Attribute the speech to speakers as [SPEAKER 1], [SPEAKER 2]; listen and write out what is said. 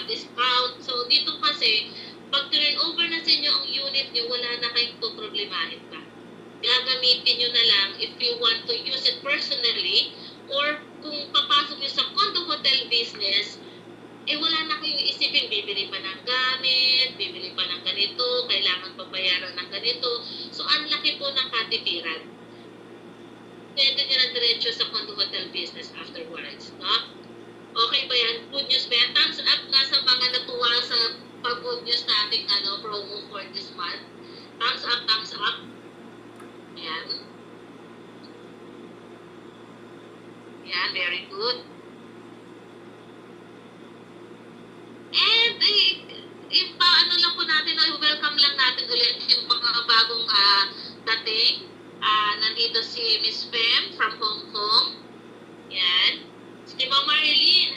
[SPEAKER 1] discount. So, dito kasi, pag turnover na sa inyo ang unit nyo, wala na kayong problemahin pa. Gagamitin nyo na lang if you want to use it personally, or kung papasok nyo sa condo hotel business, wala na kayong isipin, bibili pa ng gamit, bibili pa ng ganito, kailangan pabayaran ng ganito. So, ang laki po ng katipiran. Pwede nyo na diretso sa condo hotel business afterwards, no? Okay ba yan? Good news ba yan? Thumbs up nga sa mga natuwa sa pag-good news nating promo for this month. Thumbs up, thumbs up. Ayan. Ayan, very good. And, lang po natin, welcome lang natin ulit yung mga bagong dating. Nandito si Miss Fem from Hong Kong. Yan. Si Mama Marlene.